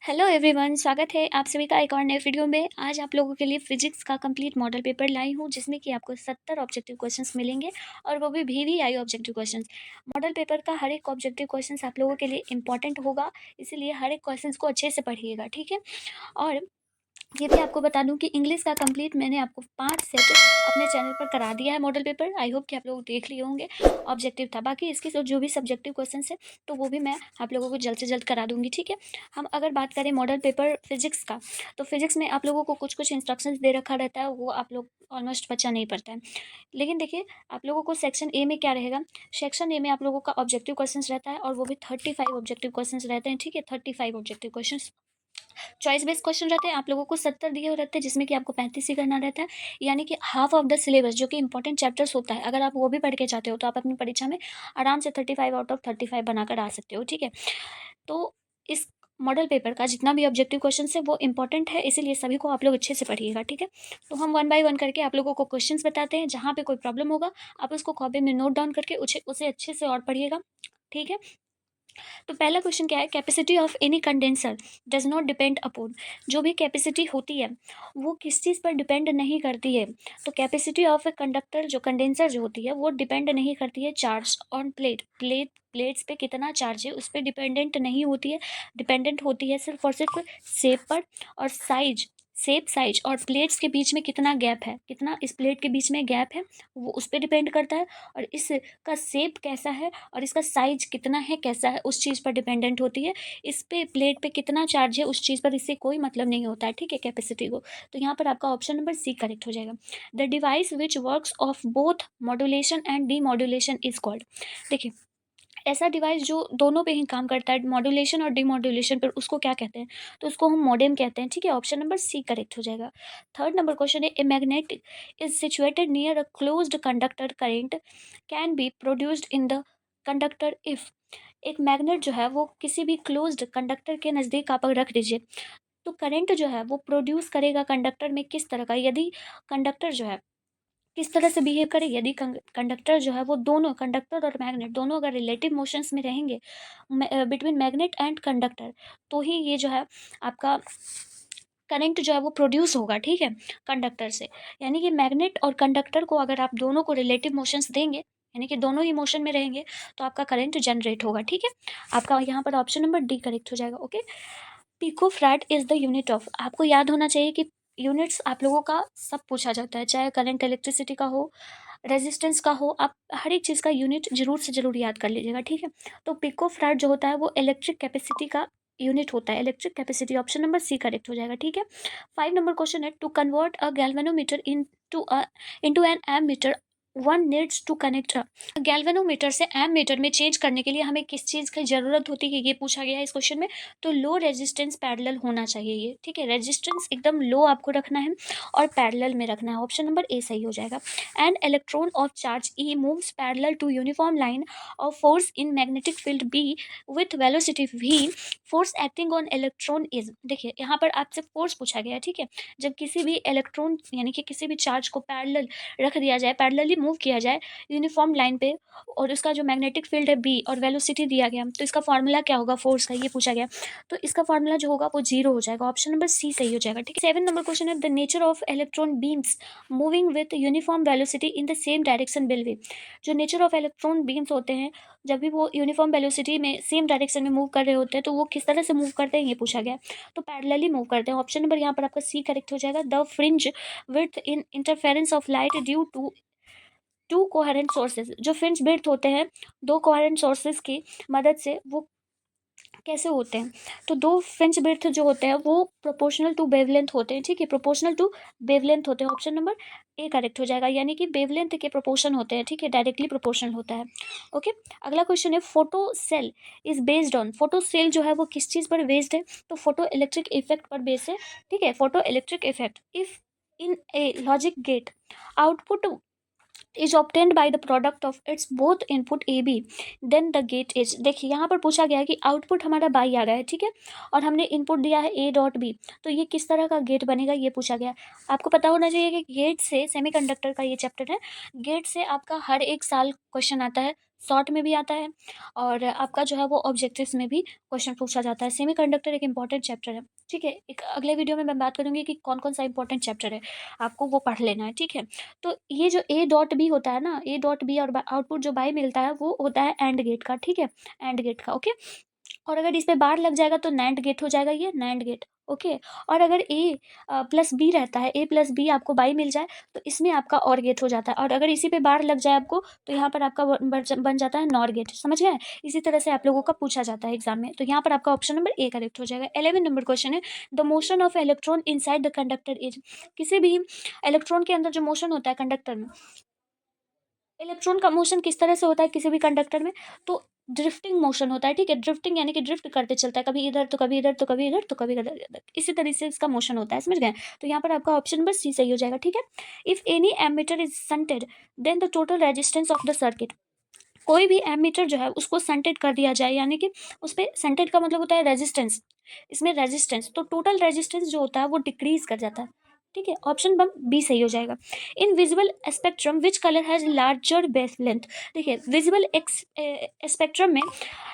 Hello everyone, स्वागत है आप सभी का एक और नए वीडियो में। आज आप लोगों के लिए फिजिक्स का कंप्लीट मॉडल पेपर लाई हूँ, जिसमें कि आपको 70 ऑब्जेक्टिव क्वेश्चंस मिलेंगे और वो भी VVI objective questions. Model paper का हर एक ऑब्जेक्टिव क्वेश्चंस आप लोगों के लिए इंपॉर्टेंट होगा, इसीलिए हर एक क्वेश्चंस को अच्छे से पढ़िएगा, ठीक है। और ये भी आपको बता दूं कि इंग्लिश का कंप्लीट मैंने आपको 5 सेट अपने चैनल पर करा दिया है मॉडल पेपर। आई होप कि आप लोग देख लिए होंगे। ऑब्जेक्टिव था, बाकी इसकी जो भी सब्जेक्टिव क्वेश्चन है तो वो भी मैं आप लोगों को जल्द से जल्द करा दूंगी, ठीक है। हम अगर बात करें मॉडल पेपर फिजिक्स का, तो फिजिक्स में आप लोगों को कुछ कुछ इंस्ट्रक्शंस दे रखा रहता है, वो आप लोग ऑलमोस्ट बच्चा नहीं पड़ता है। लेकिन देखिए, आप लोगों को सेक्शन ए में क्या रहेगा। सेक्शन ए में आप लोगों का ऑब्जेक्टिव क्वेश्चन रहता है और वो भी 35 ऑब्जेक्टिव क्वेश्चन रहते हैं, ठीक है। 35 objective question choice based question रहते हैं। आप लोगों को 70 दिए हुए रहते हैं, जिसमें कि आपको 35 ही करना रहता है, यानी कि हाफ ऑफ द सिलेबस जो कि इंपॉर्टेंट चैप्टर्स होता है। अगर आप वो भी पढ़ के चाहते हो तो आप अपनी परीक्षा में आराम से 35 आउट ऑफ 35 बनाकर आ सकते हो, ठीक है। तो इस मॉडल पेपर का जितना भी ऑब्जेक्टिव क्वेश्चन है वो इंपॉर्टेंट है, इसीलिए सभी को आप लोग अच्छे से पढ़िएगा, ठीक है। तो हम वन बाय वन करके आप लोगों को क्वेश्चंस बताते हैं। जहाँ पे कोई प्रॉब्लम होगा आप उसको कॉपी में नोट डाउन करके उसे अच्छे से और पढ़िएगा, ठीक है। तो पहला क्वेश्चन क्या है, capacity of any condenser does not depend upon. जो भी कैपेसिटी होती है वो किस चीज़ पर डिपेंड नहीं करती है। तो कैपेसिटी ऑफ ए कंडक्टर, जो कंडेंसर जो होती है वो डिपेंड नहीं करती है चार्ज ऑन प्लेट्स पे कितना चार्ज है उस पर डिपेंडेंट नहीं होती है। डिपेंडेंट होती है सिर्फ और सिर्फ शेप पर और साइज और प्लेट्स के बीच में कितना गैप है, कितना इस प्लेट के बीच में गैप है वो उस पर डिपेंड करता है। और इसका शेप कैसा है और इसका साइज कितना है, कैसा है, उस चीज़ पर डिपेंडेंट होती है। इस पे प्लेट पे कितना चार्ज है उस चीज़ पर इससे कोई मतलब नहीं होता है, ठीक है, कैपेसिटी को। तो यहाँ पर आपका ऑप्शन नंबर सी करेक्ट हो जाएगा। The device which works of both modulation and demodulation is called. देखिए, ऐसा डिवाइस जो दोनों पे ही काम करता है, मॉड्यूलेशन और डीमॉड्यूलेशन पर, उसको क्या कहते हैं, तो उसको हम मॉडेम कहते हैं, ठीक है। ऑप्शन नंबर सी करेक्ट हो जाएगा। थर्ड नंबर क्वेश्चन है, a magnet is situated near a closed conductor, current can be produced in the conductor if. एक मैग्नेट जो है वो किसी भी क्लोज्ड कंडक्टर के नज़दीक आप रख दीजिए, तो करंट जो है वो प्रोड्यूस करेगा कंडक्टर में किस तरह का, यदि कंडक्टर जो है किस तरह से बिहेव करे, यदि कंडक्टर जो है वो दोनों, कंडक्टर और मैग्नेट दोनों अगर रिलेटिव मोशंस में रहेंगे बिटवीन मैग्नेट एंड कंडक्टर, तो ही ये जो है आपका करंट जो है वो प्रोड्यूस होगा, ठीक है, कंडक्टर से। यानी कि मैग्नेट और कंडक्टर को अगर आप दोनों को रिलेटिव मोशंस देंगे, यानी कि दोनों ही मोशन में रहेंगे, तो आपका करंट जनरेट होगा, ठीक है। आपका यहाँ पर ऑप्शन नंबर डी करेक्ट हो जाएगा, okay. Pico farad is the unit of, आपको याद होना चाहिए कि यूनिट्स आप लोगों का सब पूछा जाता है, चाहे करंट इलेक्ट्रिसिटी का हो, रेजिस्टेंस का हो, आप हर एक चीज़ का यूनिट जरूर से जरूर याद कर लीजिएगा, ठीक है। तो पिको फ्रैट जो होता है वो इलेक्ट्रिक कैपेसिटी का यूनिट होता है, electric capacity. Option number C correct हो जाएगा, ठीक है। 5 नंबर क्वेश्चन है, to convert a galvanometer into an ammeter one needs to connect. गैल्वेनोमीटर से एमीटर में चेंज करने के लिए हमें किस चीज़ की ज़रूरत होती है, ये पूछा गया है इस क्वेश्चन में। तो लो रेजिस्टेंस पैरेलल होना चाहिए ये, ठीक है। रेजिस्टेंस एकदम लो आपको रखना है और पैरेलल में रखना है। ऑप्शन नंबर ए सही हो जाएगा। An electron of charge E moves parallel to uniform line of force in magnetic field B with velocity V, force acting on electron is. देखिए, यहाँ पर आपसे फोर्स पूछा गया है, ठीक है। जब किसी भी इलेक्ट्रॉन यानी कि किसी भी चार्ज को पैरेलल रख दिया जाए, पैरेलली मूव किया जाए यूनिफॉर्म लाइन पे, और उसका जो मैग्नेटिक फील्ड है बी और वेलोसिटी दिया गया, तो इसका फॉर्मूला क्या होगा फोर्स का, ये पूछा गया। तो इसका फॉर्मूला जो होगा वो 0 हो जाएगा। ऑप्शन नंबर सी सही हो जाएगा, ठीक है। 7 नंबर क्वेश्चन है, the nature of electron beams moving with uniform velocity in the same direction will be. जो नेचर ऑफ इलेक्ट्रॉन बीम्स होते हैं, जब भी वो यूनिफॉर्म वेलोसिटी में सेम डायरेक्शन में मूव कर रहे होते हैं, तो वो किस तरह से मूव करते हैं ये पूछा गया। तो पैरेलली मूव करते हैं। ऑप्शन नंबर यहाँ पर आपका सी करेक्ट हो जाएगा। The fringe with in interference of light due to two coherent sources, जो फ्रिंज बिर्थ होते हैं दो कोहेरेंट सोर्सेज की मदद से, वो कैसे होते हैं। तो दो फ्रिंज बिर्थ जो होते हैं वो प्रोपोर्शनल टू वेवलेंथ होते हैं, ठीक है, प्रोपोर्शनल टू वेवलेंथ होते हैं। ऑप्शन नंबर ए करेक्ट हो जाएगा, यानी कि वेवलेंथ के प्रोपोर्शन होते हैं, ठीक है, डायरेक्टली प्रोपोर्शनल होता है, ओके। अगला क्वेश्चन है, photo cell is based on, photo cell जो है वो किस चीज़ पर बेस्ड है, तो फोटो इलेक्ट्रिक इफेक्ट पर बेस्ड है, ठीक है, photo electric effect. If in a logic gate output is obtained by the product of its both input A B then the gate is. देखिए यहाँ पर पूछा गया है कि आउटपुट हमारा बाई आ रहा है, ठीक है, और हमने इनपुट दिया है ए डॉट बी, तो ये किस तरह का गेट बनेगा ये पूछा गया है। आपको पता होना चाहिए कि गेट से, सेमीकंडक्टर का ये चैप्टर है, गेट से आपका हर एक साल क्वेश्चन आता है, शॉर्ट में भी आता है और आपका जो है वो ऑब्जेक्टिव्स में भी क्वेश्चन पूछा जाता है। सेमीकंडक्टर एक इंपॉर्टेंट चैप्टर है, ठीक है। एक अगले वीडियो में मैं बात करूंगी कि कौन कौन सा इंपॉर्टेंट चैप्टर है, आपको वो पढ़ लेना है, ठीक है। तो ये जो ए डॉट बी होता है ना, ए डॉट बी और आउटपुट जो बाई मिलता है वो होता है एंड गेट का, ठीक है, एंड गेट का, ओके। और अगर इस पे बार लग जाएगा तो नैंड गेट हो जाएगा, ये नैंड गेट, ओके। और अगर ए प्लस बी रहता है, ए प्लस बी आपको बाई मिल जाए तो इसमें आपका और गेट हो जाता है, और अगर इसी पे बार लग जाए आपको तो यहाँ पर आपका बन जाता है नॉर गेट, समझ गए। इसी तरह से आप लोगों का पूछा जाता है एग्जाम में, तो यहाँ पर आपका ऑप्शन नंबर ए करेक्ट हो जाएगा। 11 नंबर क्वेश्चन है, the motion of electron inside the conductor is. किसी भी इलेक्ट्रॉन के अंदर जो मोशन होता है कंडक्टर में, इलेक्ट्रॉन का मोशन किस तरह से होता है किसी भी कंडक्टर में, तो ड्रिफ्टिंग मोशन होता है, ठीक है। ड्रिफ्टिंग यानी कि ड्रिफ्ट करते चलता है, कभी इधर तो कभी इधर तो कभी इधर तो कभी इधर, इसी तरह से इसका मोशन होता है, समझ गए। तो यहाँ पर आपका ऑप्शन नंबर सी सही हो जाएगा, ठीक है। If any ammeter is shunted then the total resistance of the circuit. कोई भी एमीटर जो है उसको संटेड कर दिया जाए, यानी कि उस पर संटेड का मतलब होता है रेजिस्टेंस, इसमें रेजिस्टेंस, तो टोटल रेजिस्टेंस जो होता है वो डिक्रीज कर जाता है, ठीक है। ऑप्शन नंबर बी सही हो जाएगा। In visible spectrum which colour has larger wavelength. देखिए विजिबल स्पेक्ट्रम में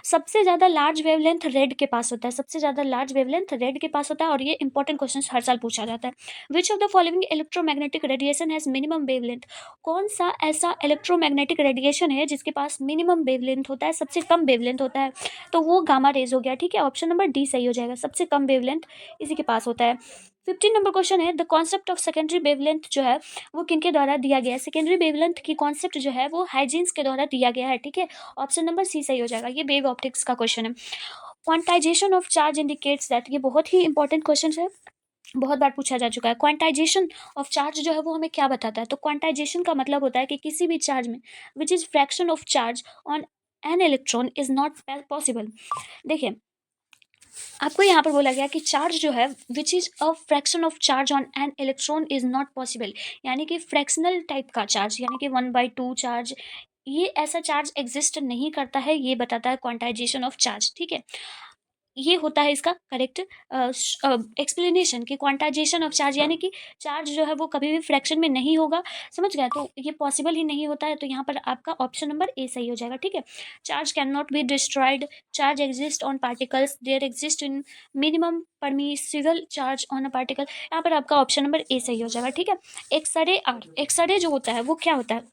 सबसे ज़्यादा लार्ज वेवलेंथ रेड के पास होता है, सबसे ज़्यादा लार्ज वेवलेंथ रेड के पास होता है, और ये इंपॉर्टेंट क्वेश्चन हर साल पूछा जाता है। विच of the following electromagnetic radiation has minimum wavelength. कौन सा ऐसा इलेक्ट्रोमैग्नेटिक रेडिएशन है जिसके पास मिनिमम वेवलेंथ होता है, सबसे कम वेवलेंथ होता है, तो वो गामा रेज हो गया, ठीक है। ऑप्शन नंबर डी सही हो जाएगा, सबसे कम वेवलेंथ इसी के पास होता है। 15 नंबर क्वेश्चन है, the concept of secondary wavelength जो है वो किनके द्वारा दिया गया है। सेकेंडरी वेवलेंथ की कॉन्सेप्ट जो है वो हाइजीन्स के द्वारा दिया गया है, ठीक है। ऑप्शन नंबर सी सही हो जाएगा, ये वेव ऑप्टिक्स का क्वेश्चन है। Quantization of charge indicates that, ये बहुत ही इंपॉर्टेंट क्वेश्चन है, बहुत बार पूछा जा चुका है। क्वांटाइजेशन ऑफ चार्ज जो है वो हमें क्या बताता है, तो क्वांटाइजेशन का मतलब होता है कि किसी भी चार्ज में which is fraction of charge on an electron is not possible. देखिए आपको यहाँ पर बोला गया कि चार्ज जो है which is a fraction of charge on an electron is not possible, यानी कि फ्रैक्शनल टाइप का चार्ज, यानी कि 1/2 चार्ज, ये ऐसा चार्ज एग्जिस्ट नहीं करता है, ये बताता है क्वांटाइजेशन ऑफ चार्ज, ठीक है। ये होता है इसका करेक्ट एक्सप्लेनेशन कि क्वांटाइजेशन ऑफ चार्ज यानी कि चार्ज जो है वो कभी भी फ्रैक्शन में नहीं होगा, समझ गया, तो ये पॉसिबल ही नहीं होता है, तो यहाँ पर आपका ऑप्शन नंबर ए सही हो जाएगा, ठीक है। Charge can not be destroyed, charge exist on particles, there exist in minimum permissible charge on a particle, यहाँ पर आपका ऑप्शन नंबर ए सही हो जाएगा, ठीक है। एक्सरे आर, एक्सरे जो होता है वो क्या होता है,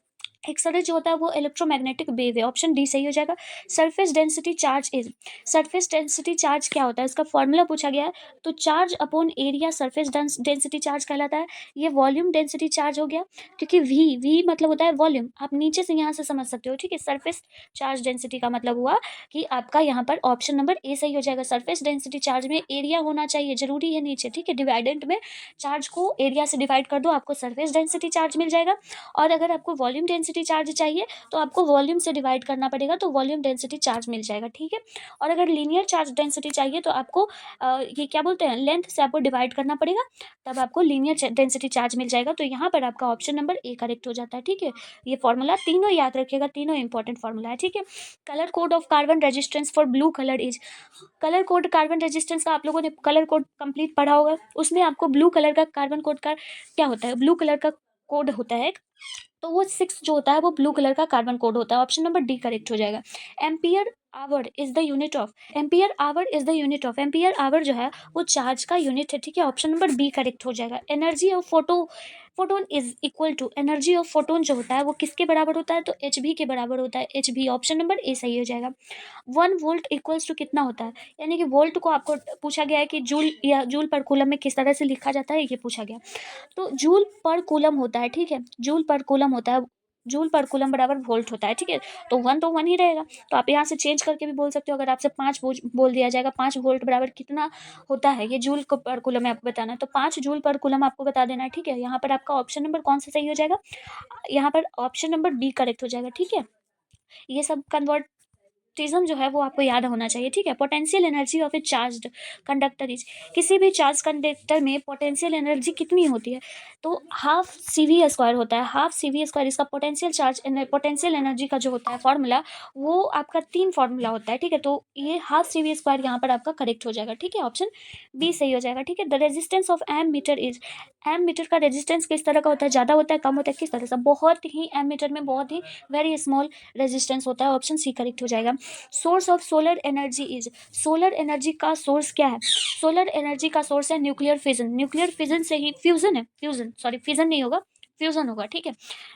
एक्सरे जो होता है वो इलेक्ट्रोमैग्नेटिक वेव है, ऑप्शन डी सही हो जाएगा। Surface density charge is, surface density charge क्या होता है, इसका फॉर्मूला पूछा गया है, तो charge upon area surface density charge कहलाता है। ये वॉल्यूम डेंसिटी चार्ज हो गया, क्योंकि वी वी मतलब होता है वॉल्यूम, आप नीचे से यहाँ से समझ सकते हो, ठीक है। सरफेस चार्ज डेंसिटी का मतलब हुआ कि आपका यहाँ पर ऑप्शन नंबर ए सही हो जाएगा। सरफेस डेंसिटी चार्ज में एरिया होना चाहिए, जरूरी है नीचे, ठीक है। डिवाइडेंट में चार्ज को एरिया से डिवाइड कर दो, आपको सरफेस डेंसिटी चार्ज मिल जाएगा, और अगर आपको वॉल्यूम डेंसिटी चार्ज चाहिए तो आपको वॉल्यूम से डिवाइड करना पड़ेगा, तो वॉल्यूम डेंसिटी चार्ज मिल जाएगा, ठीक है। और अगर लीनियर चार्ज डेंसिटी चाहिए तो आपको ये क्या बोलते हैं, लेंथ से आपको डिवाइड करना पड़ेगा, तब आपको लीनियर डेंसिटी चार्ज मिल जाएगा, तो यहाँ पर आपका ऑप्शन नंबर ए करेक्ट हो जाता है, ठीक है। ये फॉर्मूला तीनों याद रखिएगा, तीनों इंपॉर्टेंट फॉर्मूला है, ठीक है। Colour code of carbon resistance for blue colour is, colour code carbon resistance का आप लोगों ने कलर कोड कंप्लीट पढ़ा होगा, उसमें आपको ब्लू कलर का कार्बन कोड का क्या होता है, ब्लू कलर का कोड होता है, तो वो 6 जो होता है वो ब्लू कलर का कार्बन कोड होता है, ऑप्शन नंबर डी करेक्ट हो जाएगा। Ampere hour is the unit of, ampere hour is the unit of, ampere hour जो है वो चार्ज का यूनिट है, ठीक है। ऑप्शन नंबर बी करेक्ट हो जाएगा। Energy of photon is equal to, energy of photon जो होता है वो किसके बराबर होता है, तो एच बी के बराबर होता है, H B, option number A सही हो जाएगा। 1 वोल्ट इक्वल्स टू कितना होता है, यानी कि वोल्ट को आपको पूछा गया है कि जूल या जूल पर कूलम में किस तरह से लिखा जाता है, ये पूछा गया, तो जूल पर कूलम होता है, ठीक है, जूल पर कूलम होता है, जूल पर कूलम बराबर वोल्ट होता है, ठीक है। तो वन ही रहेगा, तो आप यहाँ से चेंज करके भी बोल सकते हो, अगर आपसे 5 बोल दिया जाएगा 5 वोल्ट बराबर कितना होता है, ये जूल को पर कूलम में आपको बताना है, तो 5 जूल पर कूलम आपको बता देना है, ठीक है। यहाँ पर आपका ऑप्शन नंबर कौन सा सही हो जाएगा, यहाँ पर ऑप्शन नंबर बी करेक्ट हो जाएगा, ठीक है। ये सब कन्वर्ट मैग्नेटिज्म जो है वो आपको याद होना चाहिए, ठीक है। Potential energy of A charged conductor is, किसी भी चार्ज कंडक्टर में पोटेंशियल एनर्जी कितनी होती है, तो हाफ सी वी स्क्वायर होता है, हाफ सी वी स्क्वायर इसका पोटेंशियल चार्ज पोटेंशियल एनर्जी का जो होता है फॉर्मूला, वो आपका 3 फॉर्मूला होता है, ठीक है। तो ये हाफ सी वी स्क्वायर यहाँ पर आपका करेक्ट हो जाएगा, ठीक है, ऑप्शन बी सही हो जाएगा, ठीक है। The resistance of M meter is, M meter का रेजिस्टेंस किस तरह का होता है, ज़्यादा होता है, कम होता है, किस तरह से, बहुत ही एम मीटर में बहुत ही वेरी स्मॉल रेजिस्टेंस होता है, ऑप्शन सी करेक्ट हो जाएगा। Source of solar energy is, solar energy का सोर्स क्या है, सोलर एनर्जी का सोर्स है न्यूक्लियर फिजन, न्यूक्लियर फिजन से ही, फ्यूजन है, फ्यूजन सॉरी फिजन नहीं होगा, फ्यूजन होगा, ठीक है।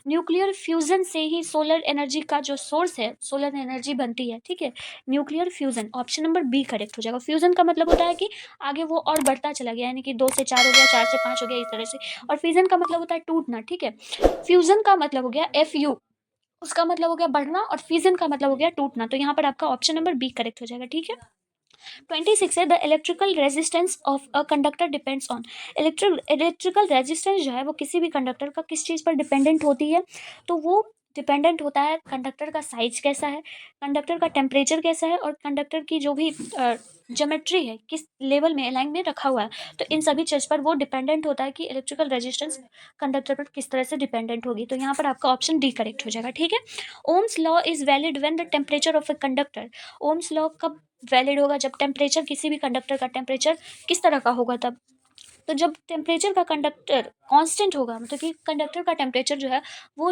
न्यूक्लियर फ्यूजन से ही सोलर एनर्जी का जो सोर्स है, सोलर एनर्जी बनती है, ठीक है, nuclear fusion, option number B correct हो जाएगा। फ्यूजन का मतलब होता है कि आगे वो और बढ़ता चला गया, यानी कि 2 से 4 हो गया, 4 से 5 हो गया, इस तरह से। और फिजन का मतलब होता है टूटना, ठीक है। फ्यूजन का मतलब हो गया FU, उसका मतलब हो गया बढ़ना, और फिजन का मतलब हो गया टूटना, तो यहाँ पर आपका ऑप्शन नंबर बी करेक्ट हो जाएगा, ठीक है। 26 है, the electrical resistance of a conductor depends on, electrical resistance जो है वो किसी भी कंडक्टर का किस चीज़ पर डिपेंडेंट होती है, तो वो डिपेंडेंट होता है कंडक्टर का साइज कैसा है, कंडक्टर का टेम्परेचर कैसा है, और कंडक्टर की जो भी ज्योमेट्री है किस लेवल में लाइन में रखा हुआ है, तो इन सभी चीज़ पर वो डिपेंडेंट होता है कि इलेक्ट्रिकल रेजिस्टेंस कंडक्टर पर किस तरह से डिपेंडेंट होगी, तो यहाँ पर आपका ऑप्शन डी करेक्ट हो जाएगा, ठीक है। Ohm's law is valid when the temperature of a conductor, Ohm's law कब वैलिड होगा, जब टेम्परेचर किसी भी कंडक्टर का टेम्परेचर किस तरह का होगा तब, तो जब टेम्परेचर का कंडक्टर कांस्टेंट होगा, मतलब कि कंडक्टर का टेम्परेचर जो है वो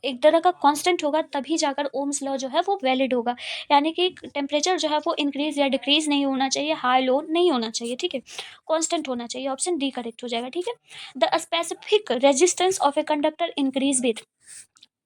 एक तरह का कांस्टेंट होगा, तभी जाकर ओम्स लॉ जो है वो वैलिड होगा, यानी कि टेम्परेचर जो है वो इंक्रीज या डिक्रीज नहीं होना चाहिए, हाई लो नहीं होना चाहिए, ठीक है, कांस्टेंट होना चाहिए, ऑप्शन डी करेक्ट हो जाएगा, ठीक है। The specific resistance of a conductor increase with,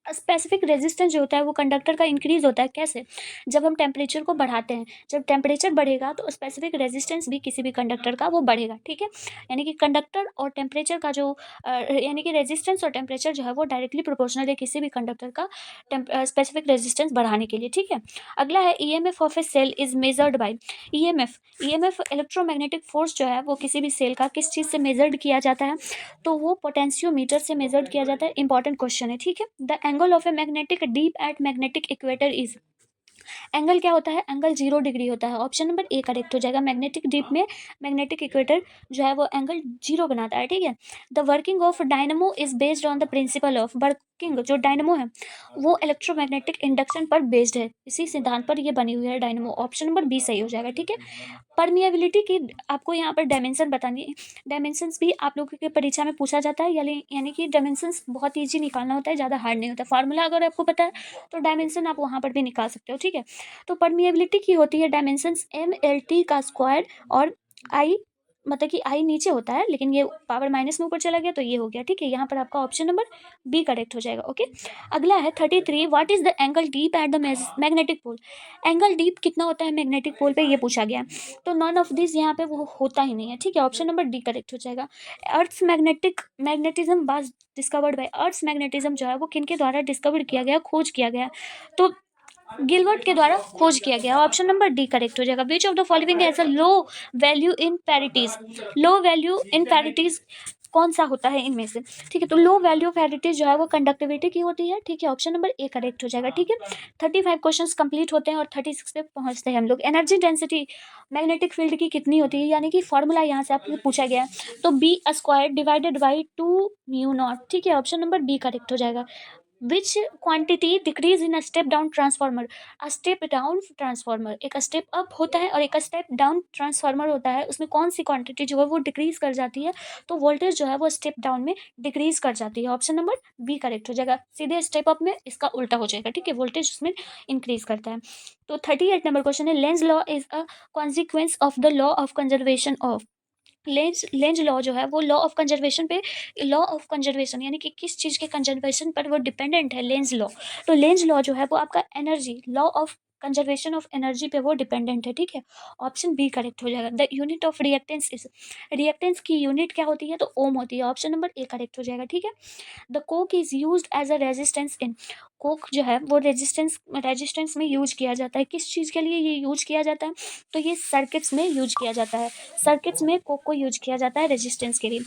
specific resistance जो होता है वो कंडक्टर का इंक्रीज होता है कैसे, जब हम टेम्परेचर को बढ़ाते हैं, जब टेम्परेचर बढ़ेगा तो स्पेसिफिक रेजिस्टेंस भी किसी भी कंडक्टर का वो बढ़ेगा, ठीक है। यानी कि कंडक्टर और टेम्परेचर का जो यानी कि रेजिस्टेंस और टेम्परेचर जो है वो डायरेक्टली प्रोपोर्शनल है किसी भी कंडक्टर का स्पेसिफिक रेजिस्टेंस बढ़ाने के लिए, ठीक है। अगला है EMF of a cell is measured by, EMF electromagnetic force जो है वो किसी भी सेल का किस चीज़ से मेजर्ड किया जाता है, तो वो पोटेंशियोमीटर से मेजर्ड किया जाता है, इंपॉर्टेंट क्वेश्चन है, ठीक है। The angle of a magnetic deep eight magnetic equator is, angle क्या होता है, एंगल 0 डिग्री होता है, ऑप्शन नंबर ए करेक्ट हो जाएगा। मैग्नेटिक डीप में मैग्नेटिक इक्वेटर जो है वो एंगल 0 बनाता है, ठीक है। The working of dynamo is based on the principle of, working जो डायनमो है वो इलेक्ट्रोमैग्नेटिक इंडक्शन पर बेस्ड है, इसी सिद्धांत पर ये बनी हुई है डायनमो, ऑप्शन नंबर बी सही हो जाएगा, ठीक है। परमिएबिलिटी की आपको यहाँ पर डायमेंशन बतानी है, डायमेंशंस भी आप लोगों के परीक्षा में पूछा जाता है, यानी कि डायमेंशंस बहुत ईजी निकालना होता है, ज़्यादा हार्ड नहीं होता, फार्मूला अगर आपको पता है तो डायमेंशन आप वहाँ पर भी निकाल सकते हो, ठीक है। तो परमिएबिलिटी की होती है डायमेंशंस MLT का स्क्वायर, और आई मतलब कि आई नीचे होता है, लेकिन ये पावर माइनस में ऊपर चला गया तो ये हो गया, ठीक है। यहाँ पर आपका ऑप्शन नंबर बी करेक्ट हो जाएगा, ओके। अगला है 33, what is the angle dip at the magnetic pole, angle dip कितना होता है मैग्नेटिक पोल पे, ये पूछा गया, तो नॉन ऑफ दिस यहाँ पे वो होता ही नहीं है, ठीक है, ऑप्शन नंबर डी करेक्ट हो जाएगा। Earth's magnetism was discovered by, earth's magnetism जो है वो किनके द्वारा डिस्कवर किया गया, खोज किया गया, तो गिलबर्ट के द्वारा खोज किया गया, ऑप्शन नंबर डी करेक्ट हो जाएगा। Which of the following has a low value in parities, low value in parities कौन सा होता है इनमें से, ठीक है, तो लो वैल्यू पैरिटीज जो है वो कंडक्टिविटी की होती है, ठीक है, ऑप्शन नंबर ए करेक्ट हो जाएगा, ठीक है। 35 क्वेश्चंस कंप्लीट होते हैं और 36 पे पहुंचते हैं हम लोग। एनर्जी डेंसिटी मैग्नेटिक फील्ड की कितनी होती है, यानी कि फॉर्मूला यहाँ से आपसे पूछा गया है, तो B square divided by 2 mu naught, ठीक है, ऑप्शन नंबर बी करेक्ट हो जाएगा। Which quantity decreases in a step down transformer, a step down transformer, एक स्टेप अप होता है और एक स्टेप डाउन ट्रांसफॉर्मर होता है, उसमें कौन सी क्वांटिटी जो है वो डिक्रीज कर जाती है, तो वोल्टेज जो है वो स्टेप डाउन में डिक्रीज कर जाती है, ऑप्शन नंबर बी करेक्ट हो जाएगा। सीधे स्टेप अप में इसका उल्टा हो जाएगा, ठीक है, वोल्टेज उसमें इंक्रीज करता है। तो 38 नंबर क्वेश्चन है, Lenz law is a consequence of the law of conservation of, Lenz law जो है वो लॉ ऑफ कंजर्वेशन पे, लॉ ऑफ कंजर्वेशन यानी कि किस चीज़ के कंजर्वेशन पर वो डिपेंडेंट है, लेंज लॉ, तो लेंज लॉ जो है वो आपका energy, law of conservation of energy पे वो डिपेंडेंट है, ठीक है, ऑप्शन बी करेक्ट हो जाएगा। The unit of reactance is, reactance की यूनिट क्या होती है, तो ओम होती है, ऑप्शन नंबर ए करेक्ट हो जाएगा, ठीक है। The coke is use as a resistance in, coke जो है वो रेजिस्टेंस में यूज किया जाता है, किस चीज़ के लिए ये यूज किया जाता है, तो ये सर्किट्स में यूज किया जाता है, सर्किट्स में कोक को यूज किया जाता है रेजिस्टेंस के लिए।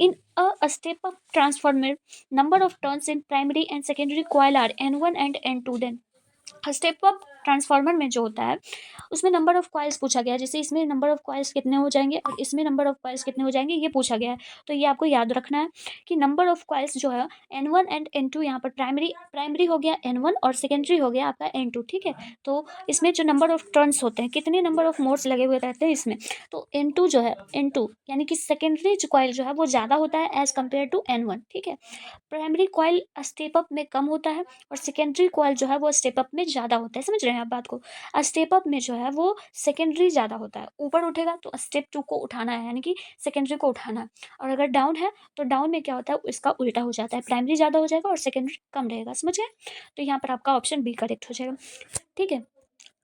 In a step up transformer number of turns in primary and secondary coil are N1 and N2, then step up transformer में जो होता है उसमें नंबर ऑफ कॉइल्स पूछा गया है, जैसे इसमें नंबर ऑफ कॉइल्स कितने हो जाएंगे और इसमें नंबर ऑफ कॉइल्स कितने हो जाएंगे ये पूछा गया है। तो ये आपको याद रखना है कि नंबर ऑफ कॉइल्स जो है N1 एंड N2, यहाँ पर प्राइमरी हो गया N1 और सेकेंडरी हो गया आपका N2, ठीक है। तो इसमें जो नंबर ऑफ टर्न्स होते हैं, कितने नंबर ऑफ मोड्स लगे हुए रहते हैं इसमें, तो N2 जो है N2 यानी कि सेकेंडरी जो कॉइल जो है वो ज़्यादा होता है एज कम्पेयर टू N1, ठीक है। प्राइमरी कॉइल स्टेप अप में कम होता है और सेकेंडरी कॉइल जो है वो स्टेप अप में ज़्यादा होता है, समझ रहे हैं आप बात को। स्टेप अप में जो है वो सेकेंडरी ज़्यादा होता है, ऊपर उठेगा तो स्टेप 2 को उठाना है, यानी कि सेकेंडरी को उठाना है। और अगर डाउन है तो डाउन में क्या होता है, इसका उल्टा हो जाता है, प्राइमरी ज़्यादा हो जाएगा और सेकेंडरी कम रहेगा, समझ गए। तो यहाँ पर आपका ऑप्शन बी करेक्ट हो जाएगा, ठीक है।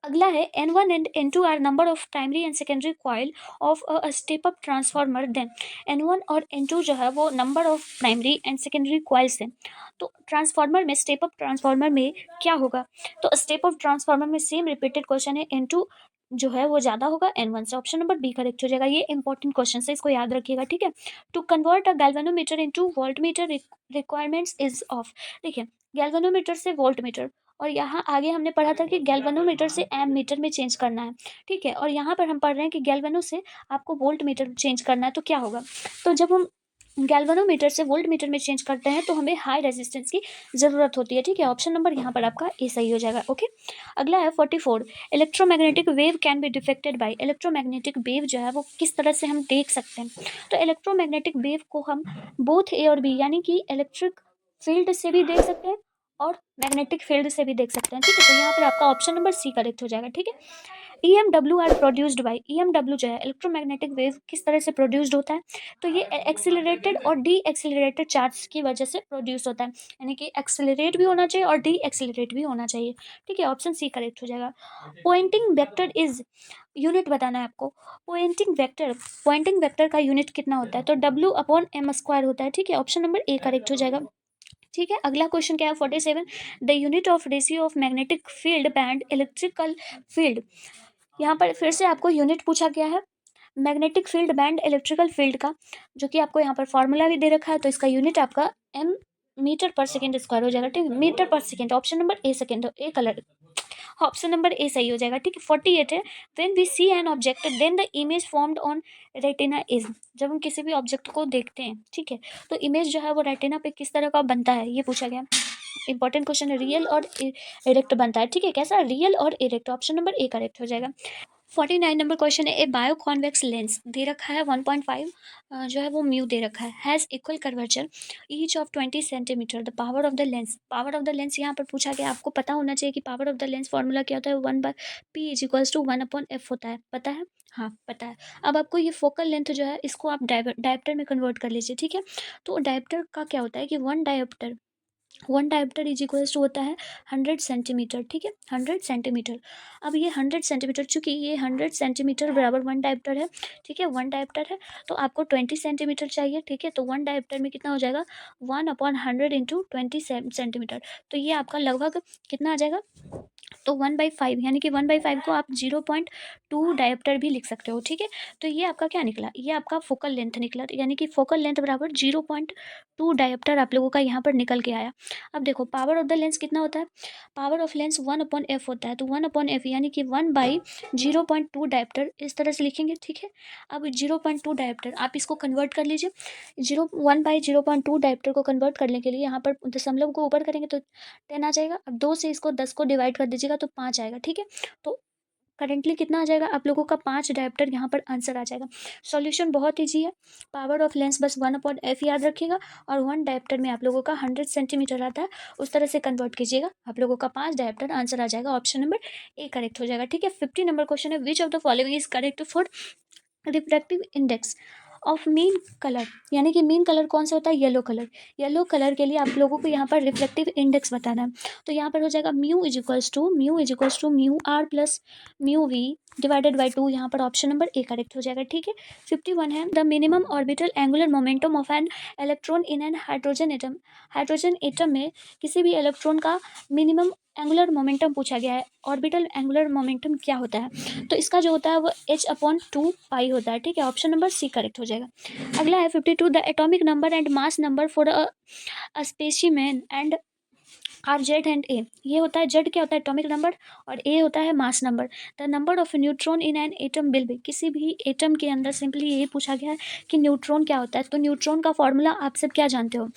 अगला है N1 and N2 are number of primary and secondary coil of a step up transformer, then N1 और N2 जो है वो number of primary and secondary coils हैं। तो ट्रांसफार्मर में, स्टेप अप ट्रांसफार्मर में क्या होगा, तो स्टेप अप ट्रांसफार्मर में सेम रिपीटेड क्वेश्चन है, N2 जो है वो ज़्यादा होगा N1 से, ऑप्शन नंबर बी करेक्ट हो जाएगा। ये इंपॉर्टेंट क्वेश्चन है, इसको याद रखिएगा, ठीक है। To convert a galvanometer into voltmeter requirements is of, देखिए गैल्वेनोमीटर से वोल्टमीटर, और यहाँ आगे हमने पढ़ा था कि गैल्वेनोमीटर से एम मीटर में चेंज करना है, ठीक है। और यहाँ पर हम पढ़ रहे हैं कि गैल्वेनो से आपको वोल्ट मीटर चेंज करना है, तो क्या होगा, तो जब हम गैल्वेनोमीटर से वोल्ट मीटर में चेंज करते हैं तो हमें हाई रेजिस्टेंस की ज़रूरत होती है, ठीक है। ऑप्शन नंबर यहाँ पर आपका ए सही हो जाएगा, ओके। अगला है 44, electromagnetic wave can be defected by, electromagnetic wave जो है वो किस तरह से हम देख सकते हैं, तो इलेक्ट्रोमैग्नेटिक वेव को हम बोथ ए और बी यानी कि इलेक्ट्रिक फील्ड से भी देख सकते हैं और मैग्नेटिक फील्ड से भी देख सकते हैं, ठीक है। तो यहाँ पर आपका ऑप्शन नंबर सी करेक्ट हो जाएगा, ठीक है। EMW are produced by, EMW जो है इलेक्ट्रोमैग्नेटिक वेव किस तरह से प्रोड्यूस्ड होता है, तो ये एक्सिलरेटेड और डी एक्सिलरेटेड चार्ज की वजह से प्रोड्यूस होता है, यानी कि एक्सिलरेट भी होना चाहिए और डी एक्सिलरेट भी होना चाहिए, ठीक है। ऑप्शन सी करेक्ट हो जाएगा। पॉइंटिंग वेक्टर इज, यूनिट बताना है आपको। पॉइंटिंग वेक्टर का यूनिट कितना होता है, तो W/m² होता है, ठीक है। ऑप्शन नंबर ए करेक्ट हो जाएगा, ठीक है। अगला क्वेश्चन क्या है 47, the unit of ratio of magnetic field band electrical field, यहाँ पर फिर से आपको यूनिट पूछा गया है magnetic field band electrical field का, जो कि आपको यहाँ पर फॉर्मूला भी दे रखा है, तो इसका यूनिट आपका एम मीटर पर सेकेंड स्क्वायर हो जाएगा, ठीक है, मीटर पर second. Option number A second, A colour, option number A सही हो जाएगा, ठीक है। 48 है, when we see an object then the image formed on retina is, जब हम किसी भी ऑब्जेक्ट को देखते हैं, ठीक है, तो इमेज जो है वो रेटिना पे किस तरह का बनता है ये पूछा गया। इंपॉर्टेंट क्वेश्चन है, रियल और इरेक्ट बनता है, ठीक है, कैसा, रियल और erect. Option number A correct हो जाएगा। 49 नंबर क्वेश्चन है, ए बायो कॉन्वेक्स लेंस दे रखा है 1.5 जो है वो म्यू दे रखा है, has equal curvature each of 20 centimetre, the power of the lens, power of the lens यहाँ पर पूछा गया। आपको पता होना चाहिए कि power of the lens formula क्या होता है, 1/p is equals to 1/f होता है, पता है, हाँ पता है। अब आपको ये फोकल लेंथ जो है इसको आप डायप्टर में कन्वर्ट कर लीजिए, ठीक है। तो डायप्टर का क्या होता है कि one dioptre is equals to होता है 100 सेंटीमीटर, ठीक है, 100 सेंटीमीटर। अब ये 100 सेंटीमीटर, चूंकि ये 100 सेंटीमीटर बराबर वन डायप्टर है, ठीक है, वन डायप्टर है, तो आपको 20 सेंटीमीटर चाहिए, ठीक है। तो वन डायप्टर में कितना हो जाएगा, 1/100 इंटू 20 सेंटीमीटर, तो ये आपका लगभग कितना आ जाएगा, तो 1/5, यानी कि 1/5 को आप 0.2 डायप्टर भी लिख सकते हो, ठीक है। तो ये आपका क्या निकला, ये आपका फोकल लेंथ निकला, यानी कि फोकल लेंथ बराबर 0.2 डायप्टर आप लोगों का यहाँ पर निकल के आया। अब देखो पावर ऑफ द लेंस कितना होता है, पावर ऑफ लेंस 1/f होता है, तो 1/f यानी कि 1/0.2 डायप्टर इस तरह से लिखेंगे, ठीक है। अब 0.2 डायप्टर आप इसको कन्वर्ट कर लीजिए, 1/0.2 डायप्टर को कन्वर्ट करने के लिए यहाँ पर दशमलव को ऊपर करेंगे तो 10 आ जाएगा। अब 2 से इसको 10 को डिवाइड कर दीजिएगा तो 5 आएगा, ठीक है। तो करेंटली कितना आ जाएगा आप लोगों का, 5 डायप्टर यहाँ पर आंसर आ जाएगा। सॉल्यूशन बहुत ईजी है, पावर ऑफ लेंस बस 1/f याद रखिएगा, और वन डायप्टर में आप लोगों का 100 सेंटीमीटर आता है, उस तरह से कन्वर्ट कीजिएगा, आप लोगों का 5 डायप्टर आंसर आ जाएगा। ऑप्शन नंबर ए करेक्ट हो जाएगा, ठीक है। 50 नंबर क्वेश्चन है, विच of the following is correct for refractive index of mean colour, यानी कि मीन कलर कौन सा होता है, येलो कलर। येलो कलर के लिए आप लोगों को यहाँ पर रिफ्लेक्टिव इंडेक्स बताना है, तो यहाँ पर हो जाएगा mu is equals to mu R plus mu V divided by 2, यहाँ पर ऑप्शन नंबर ए करेक्ट हो जाएगा, ठीक है। 51 है, the minimum orbital angular momentum of an electron in an hydrogen atom में किसी भी इलेक्ट्रॉन का मिनिमम एंगुलर मोमेंटम पूछा गया है। ऑर्बिटल एंगुलर मोमेंटम क्या होता है, तो इसका जो होता है वो h/2 होता है, ठीक है। ऑप्शन नंबर सी करेक्ट हो जाएगा। अगला है 52, the atomic number and mass number for a specimen and are Z and A, ये होता है जेड क्या होता है एटॉमिक नंबर और ए होता है mass number. The number of neutron in an atom will be, किसी भी एटम के अंदर सिंपली ये पूछा गया है कि न्यूट्रॉन क्या होता है। तो न्यूट्रॉन का फॉर्मूला आप सब क्या जानते हो,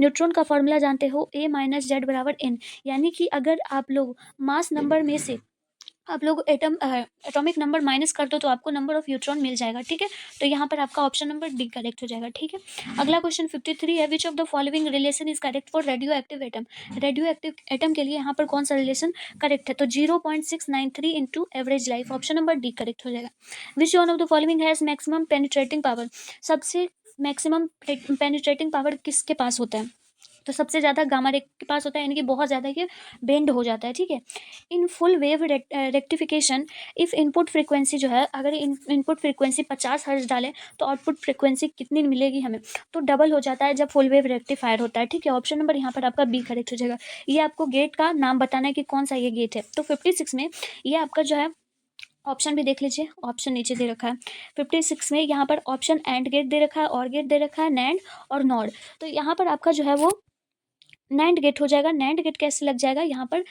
न्यूट्रॉन का फॉर्मूला जानते हो ए माइनस जेड बराबर एन, यानी कि अगर आप लोग मास नंबर में से आप लोग एटॉमिक नंबर माइनस कर दो तो आपको नंबर ऑफ न्यूट्रॉन मिल जाएगा, ठीक है। तो यहाँ पर आपका ऑप्शन नंबर डी करेक्ट हो जाएगा, ठीक है। अगला क्वेश्चन 53 है, विच of the following relation is correct for radio active atom. Radio active atom के लिए यहाँ पर कौन सा रिलेशन करेक्ट है, तो 0.693 into average life, option number D correct हो जाएगा। Which one of the following has maximum penetrating power, सबसे मैक्सिमम पेनिट्रेटिंग पावर किसके पास होता है, तो सबसे ज़्यादा गामा रे के पास होता है, यानी कि बहुत ज़्यादा ये बेंड हो जाता है, ठीक है। In full wave rectification if input frequency जो है, अगर इनपुट फ्रीक्वेंसी 50 हर्ट्ज डालें तो आउटपुट फ्रीक्वेंसी कितनी मिलेगी हमें, तो डबल हो जाता है जब फुल वेव रेक्टिफायर होता है, ठीक है। ऑप्शन नंबर यहाँ पर आपका बी करेक्ट हो जाएगा। ये आपको गेट का नाम बताना है कि कौन सा ये गेट है। तो 56 में ये आपका जो है ऑप्शन भी देख लीजिए, ऑप्शन नीचे दे रखा है 56 में, यहाँ पर ऑप्शन एंड गेट दे रखा है, और गेट दे रखा है, नैंड और नॉड। तो यहाँ पर आपका जो है वो नैंड गेट हो जाएगा। नैंड गेट कैसे लग जाएगा यहाँ पर,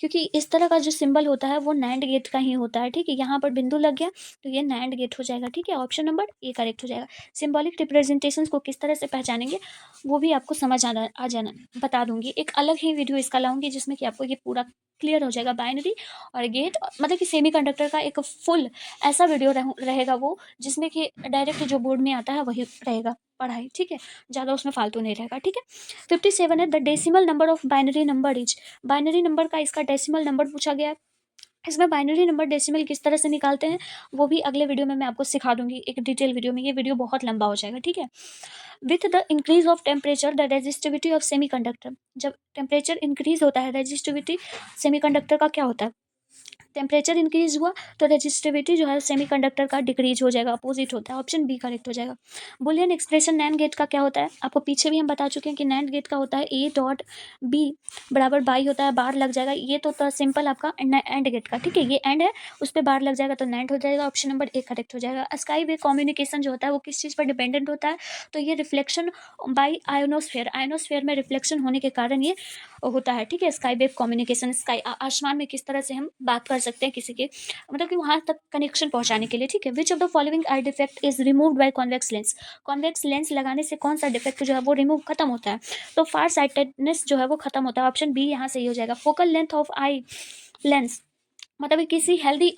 क्योंकि इस तरह का जो सिंबल होता है वो नैंड गेट का ही होता है, ठीक है। यहाँ पर बिंदु लग गया तो ये नैंड गेट हो जाएगा, ठीक है। ऑप्शन नंबर ए करेक्ट हो जाएगा। सिंबॉलिक रिप्रेजेंटेशन को किस तरह से पहचानेंगे वो भी आपको समझ आ जाना बता दूंगी, एक अलग ही वीडियो इसका लाऊंगी जिसमें कि आपको ये पूरा क्लियर हो जाएगा। बाइनरी और गेट मतलब कि सेमीकंडक्टर का एक फुल ऐसा वीडियो रहेगा वो, जिसमें कि डायरेक्ट जो बोर्ड में आता है वही रहेगा पढ़ाई, ठीक है। ज़्यादा उसमें फालतू नहीं रहेगा, ठीक है। 57 है, the decimal number of binary number is, binary number का इसका डेसिमल नंबर पूछा गया है। इसमें बाइनरी नंबर डेसिमल किस तरह से निकालते हैं वो भी अगले वीडियो में मैं आपको सिखा दूंगी, एक डिटेल वीडियो में। ये वीडियो बहुत लंबा हो जाएगा, ठीक है। With the increase of temperature the resistivity of semiconductor, जब टेम्परेचर इंक्रीज होता है रेजिस्टिविटी सेमीकंडक्टर का क्या होता है, टेम्परेचर इंक्रीज हुआ तो रेजिस्टिविटी जो है सेमीकंडक्टर का डिक्रीज हो जाएगा, अपोजिट होता है। ऑप्शन बी करेक्ट हो जाएगा। बुलियन एक्सप्रेशन नैंड गेट का क्या होता है, आपको पीछे भी हम बता चुके हैं कि नैंड गेट का होता है ए डॉट बी बराबर बाई होता है, बार लग जाएगा। ये तो था सिंपल आपका एंड गेट का, ठीक है। ये एंड है, उस पर बार लग जाएगा तो नैंड हो जाएगा। ऑप्शन नंबर ए करेक्ट हो जाएगा। स्काई वे कम्युनिकेशन जो होता है वो किस चीज़ पर डिपेंडेंट होता है, तो ये रिफ्लेक्शन बाई आयोनोस्फेयर, आयोनोस्फेयर में रिफ्लेक्शन होने के कारण ये होता है, ठीक है। स्काई वेव कम्युनिकेशन, स्काई आसमान में किस तरह से हम बात कर सकते हैं किसी के, मतलब कि वहाँ तक कनेक्शन पहुँचाने के लिए, ठीक है। विच of the following I defect is removed by convex lens, convex lens लगाने से कौन सा डिफेक्ट जो है वो रिमूव खत्म होता है, तो फार साइटेडनेस जो है वो खत्म होता है। ऑप्शन बी यहाँ सही हो जाएगा। Focal length of eye lens, मतलब किसी हेल्दी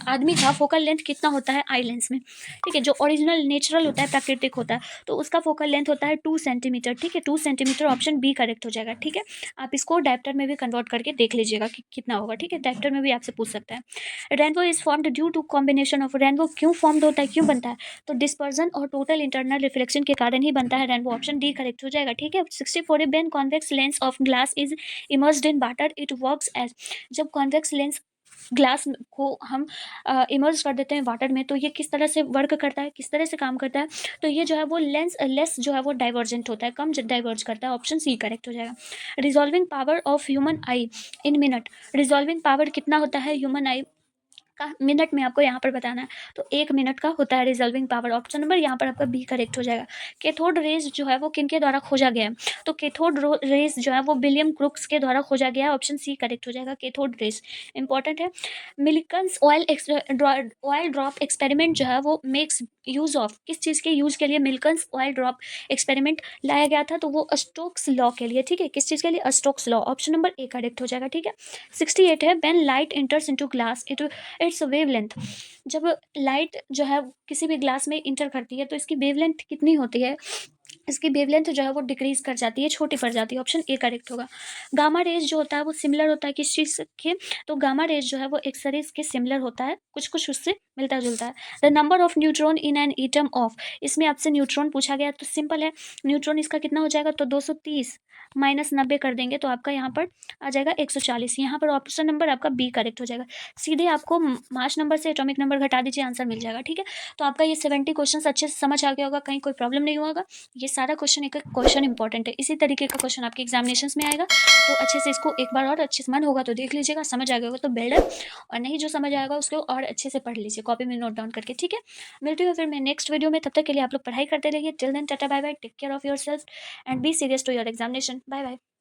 आदमी का फोकल लेंथ कितना होता है आई लेंस में, ठीक है। जो ओरिजिनल नेचुरल होता है प्राकृतिक होता है तो उसका फोकल लेंथ होता है 2 सेंटीमीटर, ठीक है। 2 सेंटीमीटर, ऑप्शन बी करेक्ट हो जाएगा, ठीक है। आप इसको डायप्टर में भी कन्वर्ट करके देख लीजिएगा कि कितना होगा, ठीक है। डायप्टर में भी आपसे पूछ सकता है। Rainbow is formed due to combination of, rainbow क्यों फॉर्म्ड होता है, क्यों बनता है, तो डिस्पर्जन और टोटल इंटरनल रिफ्लेक्शन के कारण ही बनता है रेनबो। ऑप्शन डी करेक्ट हो जाएगा, ठीक है। 64 when convex lens of glass is immersed in water it works as, जब कॉन्वेक्स लेंस ग्लास को हम इमर्ज कर देते हैं वाटर में तो ये किस तरह से वर्क करता है, किस तरह से काम करता है, तो ये जो है वो लेस जो है वो डाइवर्जेंट होता है, कम डाइवर्ज करता है। ऑप्शन सी करेक्ट हो जाएगा। Resolving power of human I in minute, resolving power कितना होता है ह्यूमन आई का मिनट में, आपको यहाँ पर बताना है। तो 1 मिनट का होता है रिजॉल्विंग पावर। ऑप्शन नंबर यहाँ पर आपका बी करेक्ट हो जाएगा। कैथोड रेज जो है वो किनके द्वारा खोजा गया है, तो कैथोड रेज जो है वो विलियम क्रुक्स के द्वारा खोजा गया है। ऑप्शन सी करेक्ट हो जाएगा, कैथोड रेज इंपॉर्टेंट है। मिल्कन्स ऑयल ड्रॉप एक्सपेरिमेंट जो है वो मेक्स यूज ऑफ, किस चीज़ के यूज के लिए मिल्कन्स ऑयल ड्रॉप एक्सपेरिमेंट लाया गया था, तो वो स्टोक्स लॉ के लिए, ठीक है। किस चीज़ के लिए, Stokes law. Option number A correct हो जाएगा, ठीक है। 68 है, when light enters into glass it's wavelength, जब लाइट जो है किसी भी ग्लास में इंटर करती है तो इसकी वेवलेंथ कितनी होती है, इसकी वेवलेंथ जो है वो डिक्रीज कर जाती है, छोटी पड़ जाती है। ऑप्शन ए करेक्ट होगा। गामा रेज जो होता है वो सिमिलर होता है किस चीज़ के, तो गामा रेज जो है वो एक्सरेज के सिमिलर होता है, कुछ कुछ उससे मिलता जुलता है। The number of neutron in an atom of, इसमें आपसे न्यूट्रॉन पूछा गया तो सिंपल है, न्यूट्रॉन इसका कितना हो जाएगा, तो 230 माइनस 90 कर देंगे तो आपका यहाँ पर आ जाएगा 140। यहाँ पर ऑप्शन नंबर आपका बी करेक्ट हो जाएगा। सीधे आपको मास नंबर से एटॉमिक नंबर घटा दीजिए, आंसर मिल जाएगा, ठीक है। तो आपका ये 70 क्वेश्चन अच्छे से समझ आ गया होगा, कहीं कोई प्रॉब्लम नहीं होगा। ये सारा क्वेश्चन एक क्वेश्चन इंपॉर्टेंट है, इसी तरीके का क्वेश्चन आपके एग्जामिनेशन में आएगा, तो अच्छे से इसको एक बार और अच्छे से मन होगा तो देख लीजिएगा, समझ आ गया होगा तो बेल्ट, और नहीं जो समझ आएगा उसको और अच्छे से पढ़ लीजिए कॉपी में नोट डाउन करके, ठीक है। मिलती हूँ फिर मैं नेक्स्ट वीडियो में, तब तक के लिए आप लोग पढ़ाई करते रहिए। Till then tata bye bye, take care of yourself and be serious to your examination. Bye bye.